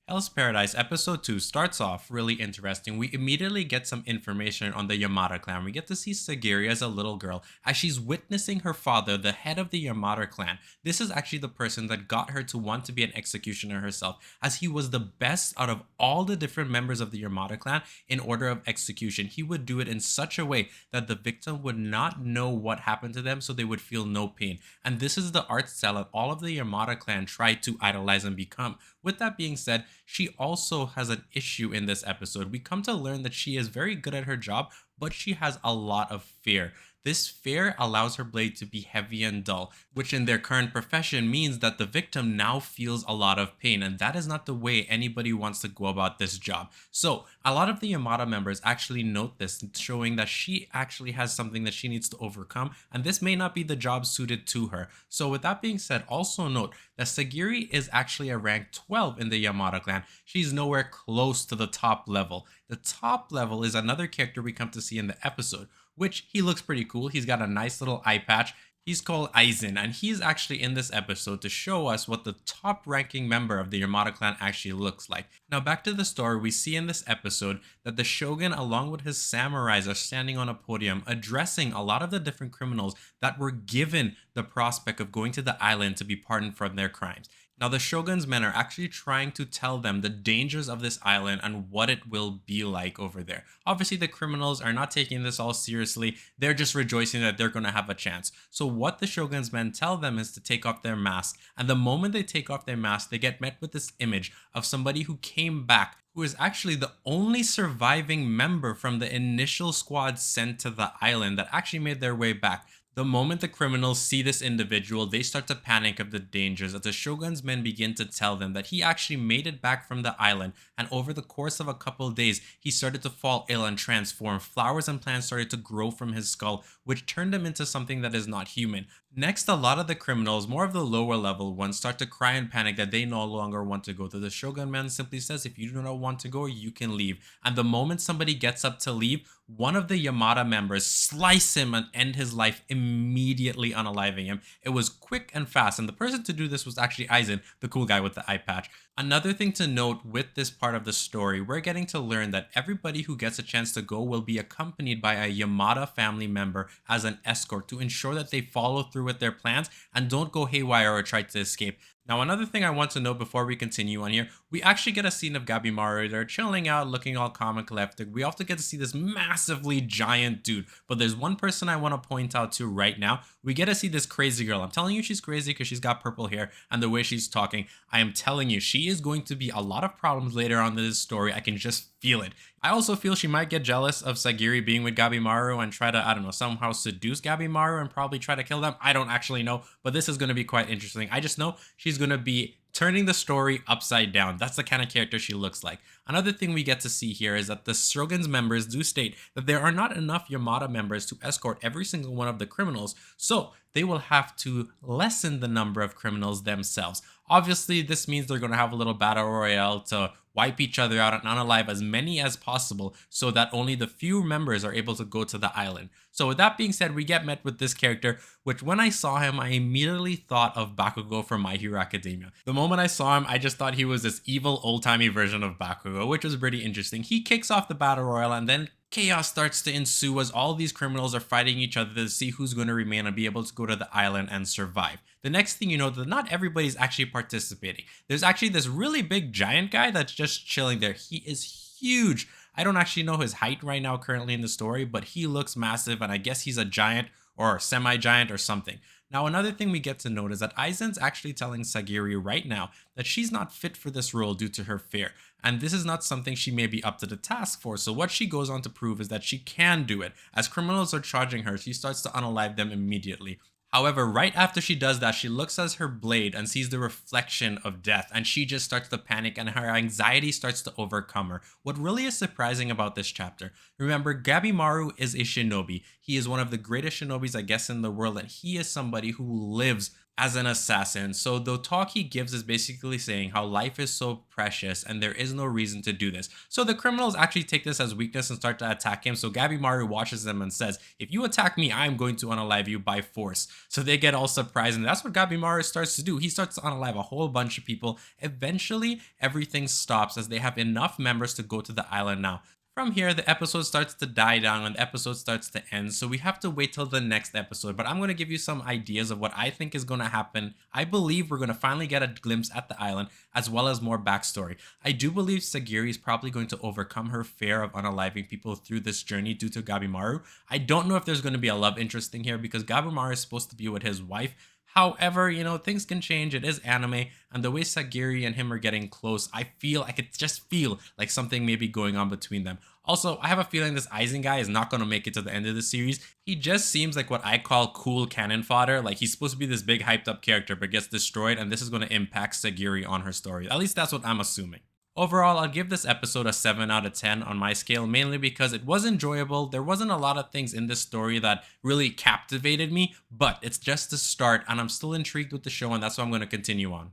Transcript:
Hell's Paradise episode 2 starts off really interesting. We immediately get some information on the Yamada clan. We get to see Sagiri as a little girl as she's witnessing her father, the head of the Yamada clan. This is actually the person that got her to want to be an executioner herself, as he was the best out of all the different members of the Yamada clan in order of execution. He would do it in such a way that the victim would not know what happened to them, so they would feel no pain. And this is the art style that all of the Yamada clan tried to idolize and become. With that being said, she also has an issue in this episode. We come to learn that she is very good at her job, but she has a lot of fear. This fear allows her blade to be heavy and dull, which in their current profession means that the victim now feels a lot of pain, and that is not the way anybody wants to go about this job. So, a lot of the Yamada members actually note this, showing that she actually has something that she needs to overcome, and this may not be the job suited to her. So, with that being said, also note that Sagiri is actually a rank 12 in the Yamada clan. She's nowhere close to the top level. The top level is another character we come to see in the episode, which he looks pretty cool. He's got a nice little eye patch. He's called Aizen, and he's actually in this episode to show us what the top ranking member of the Yamada clan actually looks like. Now back to the story, we see in this episode that the Shogun along with his samurais are standing on a podium addressing a lot of the different criminals that were given the prospect of going to the island to be pardoned from their crimes. Now, the Shogun's men are actually trying to tell them the dangers of this island and what it will be like over there. Obviously, the criminals are not taking this all seriously. They're just rejoicing that they're going to have a chance. So what the Shogun's men tell them is to take off their masks. And the moment they take off their masks, they get met with this image of somebody who came back, who is actually the only surviving member from the initial squad sent to the island that actually made their way back. The moment the criminals see this individual, they start to panic of the dangers as the Shogun's men begin to tell them that he actually made it back from the island, and over the course of a couple of days, he started to fall ill and transform. Flowers and plants started to grow from his skull, which turned him into something that is not human. Next, a lot of the criminals, more of the lower level ones, start to cry and panic that they no longer want to go. The Shogun man simply says, if you do not want to go, you can leave. And the moment somebody gets up to leave, one of the Yamada members slice him and end his life, immediately unaliving him. It was quick and fast, and the person to do this was actually Aizen, the cool guy with the eye patch. Another thing to note with this part of the story, we're getting to learn that everybody who gets a chance to go will be accompanied by a Yamada family member as an escort to ensure that they follow through with their plans and don't go haywire or try to escape. Now, another thing I want to know before we continue on here, we actually get a scene of Gabimaru. They're chilling out, looking all calm and collected. We also get to see this massively giant dude. But there's one person I want to point out to right now. We get to see this crazy girl. I'm telling you she's crazy because she's got purple hair and the way she's talking. I am telling you, she is going to be a lot of problems later on in this story. I can just feel it. I also feel she might get jealous of Sagiri being with Gabimaru and try to, I don't know, somehow seduce Gabimaru and probably try to kill them. I don't actually know, but this is going to be quite interesting. I just know she's going to be turning the story upside down. That's the kind of character she looks like. Another thing we get to see here is that the Shogun's members do state that there are not enough Yamada members to escort every single one of the criminals, so they will have to lessen the number of criminals themselves. Obviously, this means they're going to have a little battle royale to wipe each other out and unalive as many as possible so that only the few members are able to go to the island. So with that being said, we get met with this character, which when I saw him, I immediately thought of Bakugo from My Hero Academia. The moment I saw him, I just thought he was this evil old-timey version of Bakugo, which was pretty interesting. He kicks off the battle royale and then chaos starts to ensue as all these criminals are fighting each other to see who's going to remain and be able to go to the island and survive. The next thing you know, that not everybody's actually participating. There's actually this really big giant guy that's just chilling there. He is huge. I don't actually know his height right now currently in the story, but he looks massive, and I guess he's a giant or semi-giant or something. Now, another thing we get to note is that Aizen's actually telling Sagiri right now that she's not fit for this role due to her fear, and this is not something she may be up to the task for. So what she goes on to prove is that she can do it. As criminals are charging her, she starts to unalive them immediately. However, right after she does that, she looks at her blade and sees the reflection of death, and she just starts to panic and her anxiety starts to overcome her. What really is surprising about this chapter, remember, Gabimaru is a shinobi. He is one of the greatest shinobis, I guess, in the world, and he is somebody who lives as an assassin. So the talk he gives is basically saying how life is so precious and there is no reason to do this. So the criminals actually take this as weakness and start to attack him. So Gabimaru watches them and says, "If you attack me, I'm going to unalive you by force." So they get all surprised, and that's what Gabimaru starts to do. He starts to unalive a whole bunch of people. Eventually, everything stops as they have enough members to go to the island now. From here, the episode starts to die down and the episode starts to end, so we have to wait till the next episode. But I'm going to give you some ideas of what I think is going to happen. I believe we're going to finally get a glimpse at the island, as well as more backstory. I do believe Sagiri is probably going to overcome her fear of unaliving people through this journey due to Gabimaru. I don't know if there's going to be a love interest thing here because Gabimaru is supposed to be with his wife. However, things can change. It is anime, and the way Sagiri and him are getting close, I could just feel like something may be going on between them. Also, I have a feeling this Aizen guy is not going to make it to the end of the series. He just seems like what I call cool cannon fodder. Like he's supposed to be this big hyped up character, but gets destroyed, and this is going to impact Sagiri on her story. At least that's what I'm assuming. Overall, I'll give this episode a 7 out of 10 on my scale, mainly because it was enjoyable. There wasn't a lot of things in this story that really captivated me, but it's just the start, and I'm still intrigued with the show, and that's what I'm going to continue on.